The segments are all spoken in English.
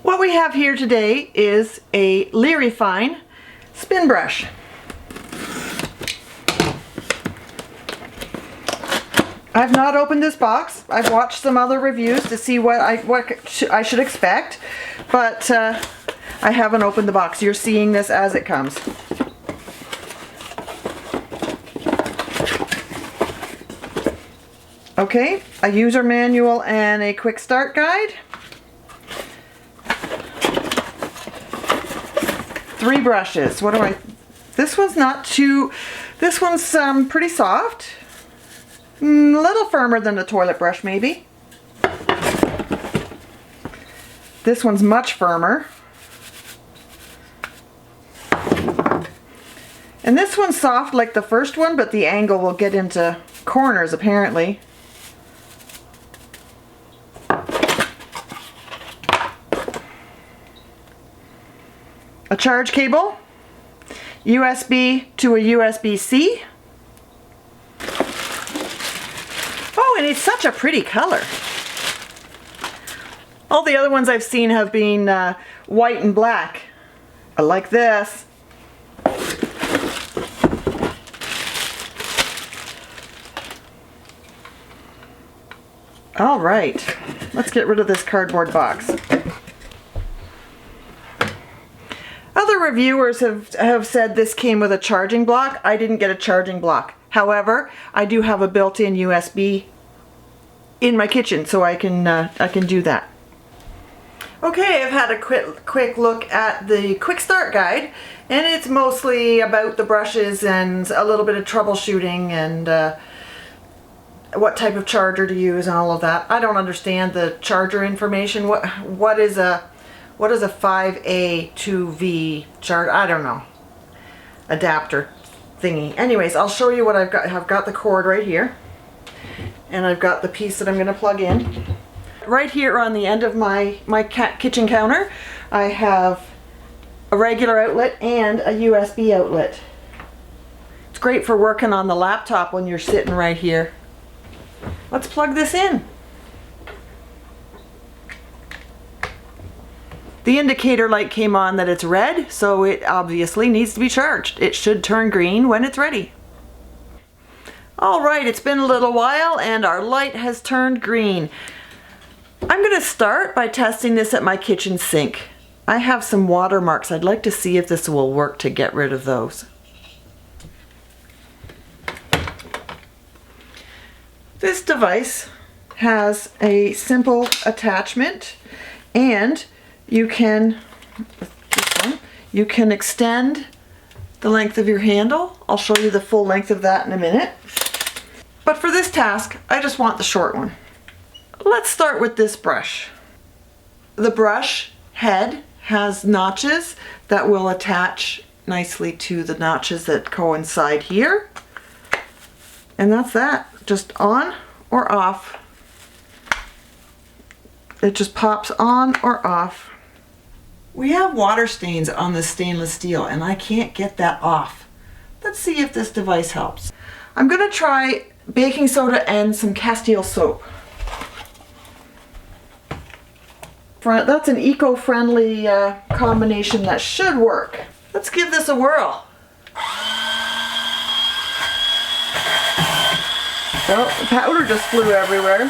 What we have here today is a Lyrifine spin brush. I've not opened this box. I've watched some other reviews to see what I should expect, but I haven't opened the box. You're seeing this as it comes. Okay, a user manual and a quick start guide. 3 brushes. This one's not too, this one's pretty soft. A little firmer than the toilet brush maybe. This one's much firmer. And this one's soft like the first one, but the angle will get into corners apparently. A charge cable, USB to a USB-C. Oh, and it's such a pretty color. All the other ones I've seen have been white and black. I like this. All right, let's get rid of this cardboard box. Other reviewers have said this came with a charging block. I didn't get a charging block. However, I do have a built-in USB in my kitchen, so I can do that. Okay, I've had a quick look at the quick start guide, and it's mostly about the brushes and a little bit of troubleshooting and what type of charger to use and all of that. I don't understand the charger information. What is a 5A to V charger? I don't know. Adapter thingy. Anyways, I'll show you what I've got. I've got the cord right here, and I've got the piece that I'm going to plug in. Right here on the end of my kitchen counter, I have a regular outlet and a USB outlet. It's great for working on the laptop when you're sitting right here. Let's plug this in. The indicator light came on that it's red, so it obviously needs to be charged. It should turn green when it's ready. Alright, it's been a little while and our light has turned green. I'm going to start by testing this at my kitchen sink. I have some watermarks. I'd like to see if this will work to get rid of those. This device has a simple attachment, and you can extend the length of your handle. I'll show you the full length of that in a minute. But for this task, I just want the short one. Let's start with this brush. The brush head has notches that will attach nicely to the notches that coincide here. And that's that. Just on or off. It just pops on or off. We have water stains on the stainless steel and I can't get that off. Let's see if this device helps. I'm going to try baking soda and some Castile soap. That's an eco-friendly combination that should work. Let's give this a whirl. Oh, the powder just flew everywhere.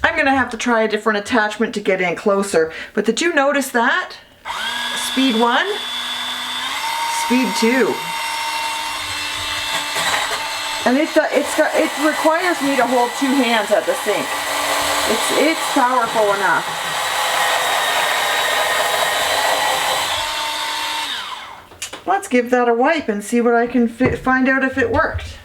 I'm going to have to try a different attachment to get in closer. But did you notice that? Speed 1, speed 2. And it requires me to hold 2 hands at the sink. It's powerful enough. Let's give that a wipe and see what I can find out if it worked.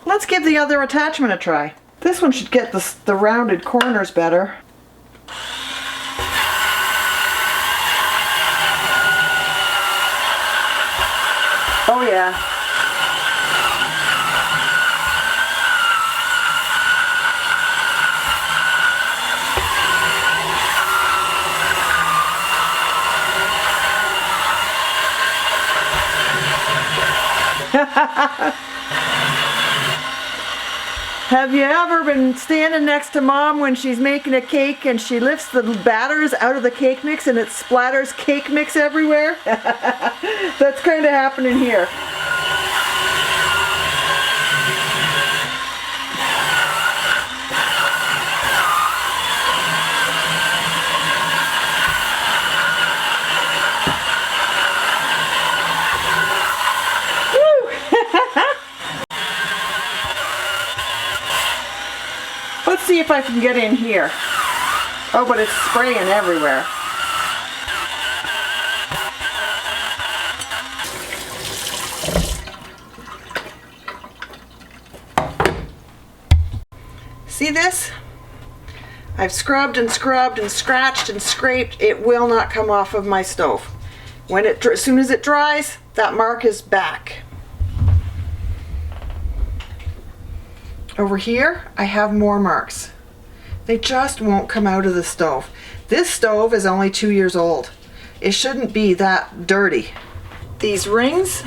Let's give the other attachment a try. This one should get the rounded corners better. Oh yeah. Have you ever been standing next to Mom when she's making a cake and she lifts the batters out of the cake mix and it splatters cake mix everywhere? That's kind of happening here. Let's see if I can get in here. Oh, but it's spraying everywhere. See this? I've scrubbed and scrubbed and scratched and scraped. It will not come off of my stove. As soon as it dries, that mark is back. Over here, I have more marks. They just won't come out of the stove. This stove is only 2 years old. It shouldn't be that dirty. These rings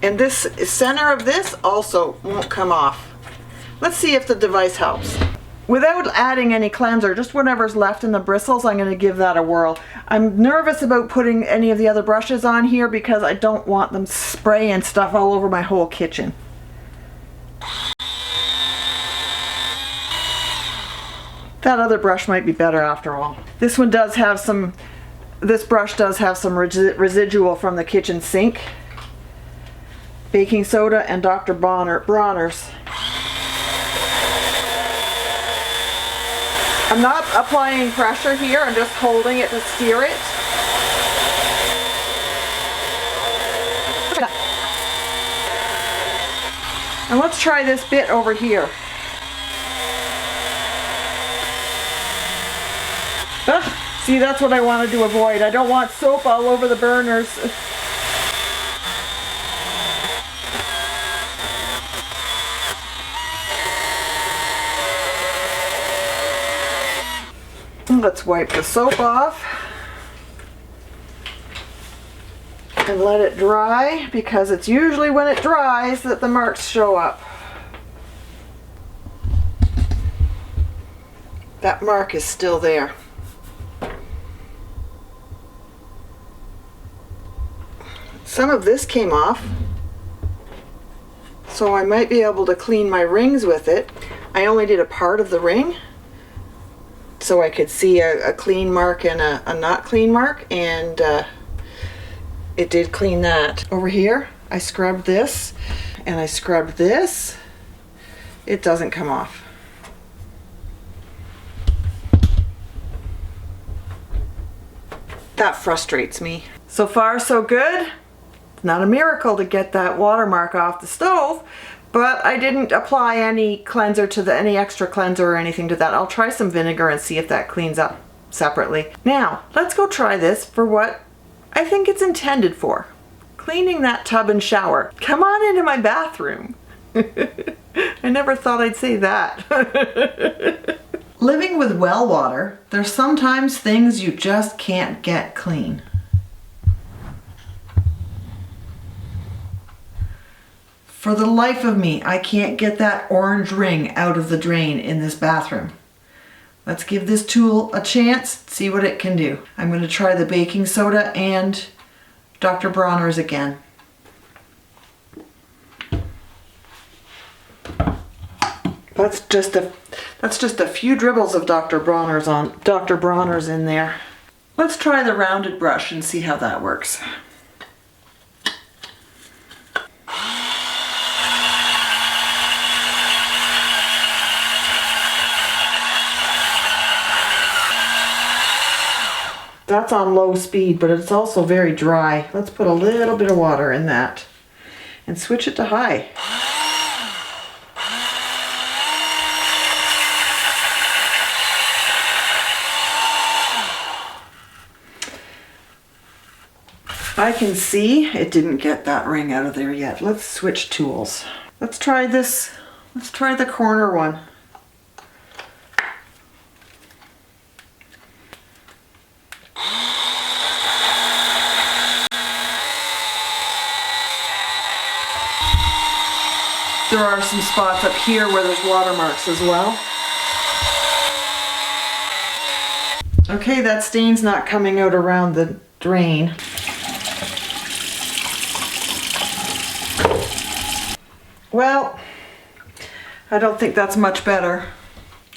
and this center of this also won't come off. Let's see if the device helps. Without adding any cleanser, just whatever's left in the bristles, I'm going to give that a whirl. I'm nervous about putting any of the other brushes on here because I don't want them spraying stuff all over my whole kitchen. That other brush might be better after all. This one does have some, this brush does have some residual from the kitchen sink. Baking soda and Dr. Bronner's. I'm not applying pressure here, I'm just holding it to steer it. And let's try this bit over here. See, that's what I wanted to avoid. I don't want soap all over the burners. Let's wipe the soap off and let it dry, because it's usually when it dries that the marks show up. That mark is still there. Some of this came off, so I might be able to clean my rings with it. I only did a part of the ring, so I could see a clean mark and a not clean mark, and it did clean that. Over here, I scrubbed this, and I scrubbed this. It doesn't come off. That frustrates me. So far, so good. Not a miracle to get that watermark off the stove, but I didn't apply any cleanser to any extra cleanser or anything to that. I'll try some vinegar and see if that cleans up separately. Now, let's go try this for what I think it's intended for. Cleaning that tub and shower. Come on into my bathroom. I never thought I'd say that. Living with well water, there's sometimes things you just can't get clean. For the life of me, I can't get that orange ring out of the drain in this bathroom. Let's give this tool a chance, see what it can do. I'm going to try the baking soda and Dr. Bronner's again. That's just a few dribbles of Dr. Bronner's in there. Let's try the rounded brush and see how that works. That's on low speed, but it's also very dry. Let's put a little bit of water in that and switch it to high. I can see it didn't get that ring out of there yet. Let's switch tools. Let's try this. Let's try the corner one. There are some spots up here where there's watermarks as well. Okay, that stain's not coming out around the drain. Well, I don't think that's much better.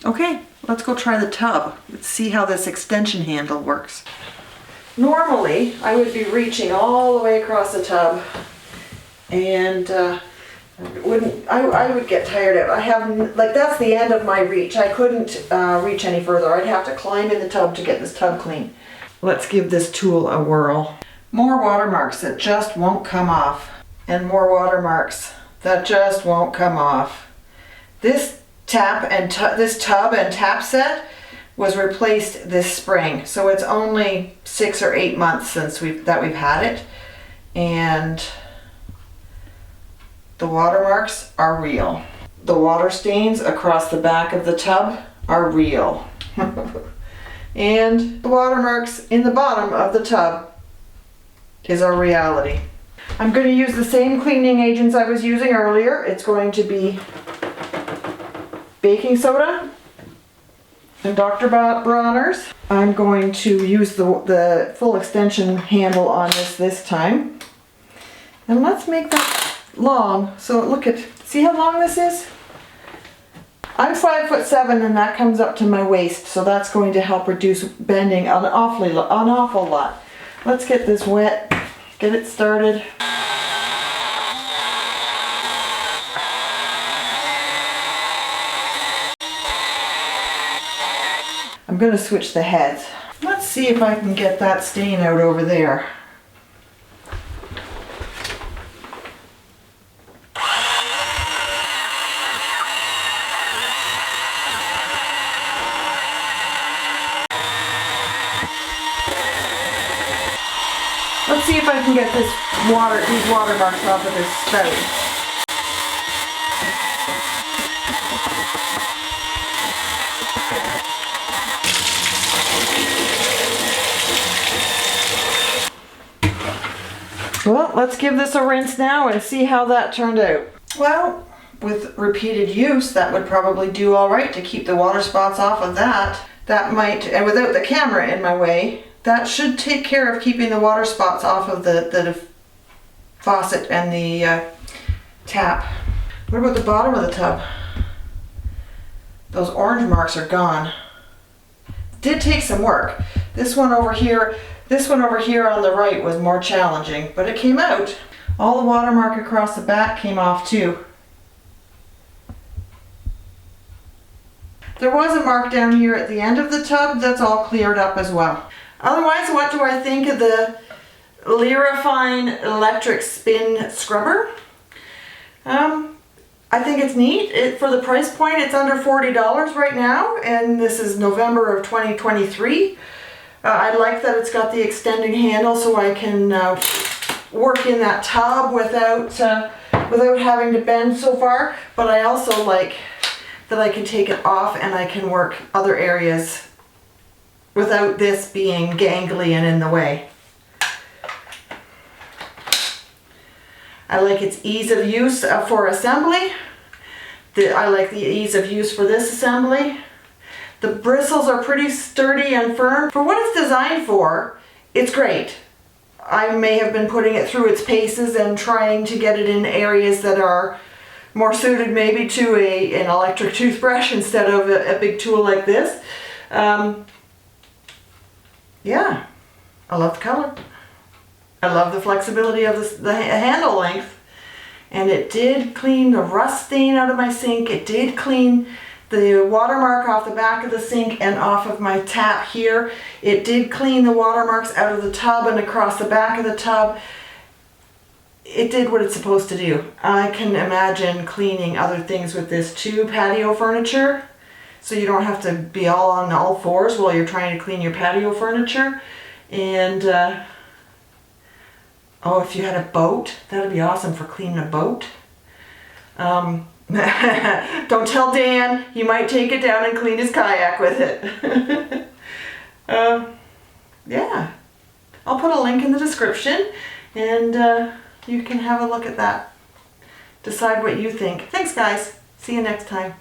Okay, let's go try the tub. Let's see how this extension handle works. Normally, I would be reaching all the way across the tub, and I would get tired of it. I have, like, that's the end of my reach. I couldn't reach any further. I'd have to climb in the tub to get this tub clean. Let's give this tool a whirl. More watermarks that just won't come off. And more watermarks that just won't come off. This tub and tap set was replaced this spring. So it's only 6 or 8 months since we've had it. And the watermarks are real. The water stains across the back of the tub are real. And the watermarks in the bottom of the tub is our reality. I'm going to use the same cleaning agents I was using earlier. It's going to be baking soda and Dr. Bronner's. I'm going to use the full extension handle on this time. And let's make that long. So look at, see how long this is? I'm 5'7" and that comes up to my waist, so that's going to help reduce bending an awful lot. Let's get this wet, get it started. I'm going to switch the heads. Let's see if I can get that stain out over there. Let's see if I can get these watermarks off of this spout. Well, let's give this a rinse now and see how that turned out. Well, with repeated use, that would probably do all right to keep the water spots off of that. That might, and without the camera in my way, that should take care of keeping the water spots off of the faucet and the tap. What about the bottom of the tub? Those orange marks are gone. Did take some work. This one over here on the right was more challenging, but it came out. All the watermark across the back came off too. There was a mark down here at the end of the tub that's all cleared up as well. Otherwise, what do I think of the Lyrifine electric spin scrubber? I think it's neat. For the price point, it's under $40 right now, and this is November of 2023. I like that it's got the extending handle so I can work in that tub without having to bend so far, but I also like that I can take it off and I can work other areas without this being gangly and in the way. I like its ease of use for assembly. I like the ease of use for this assembly. The bristles are pretty sturdy and firm. For what it's designed for, it's great. I may have been putting it through its paces and trying to get it in areas that are more suited maybe to an electric toothbrush instead of a big tool like this. Yeah, I love the color. I love the flexibility of the handle length. And it did clean the rust stain out of my sink. It did clean the watermark off the back of the sink and off of my tap here. It did clean the watermarks out of the tub and across the back of the tub. It did what it's supposed to do. I can imagine cleaning other things with this too. Patio furniture, so you don't have to be all on all fours while you're trying to clean your patio furniture. And Oh, if you had a boat, that would be awesome for cleaning a boat. Don't tell Dan, he might take it down and clean his kayak with it. Yeah, I'll put a link in the description and you can have a look at that. Decide what you think. Thanks guys, see you next time.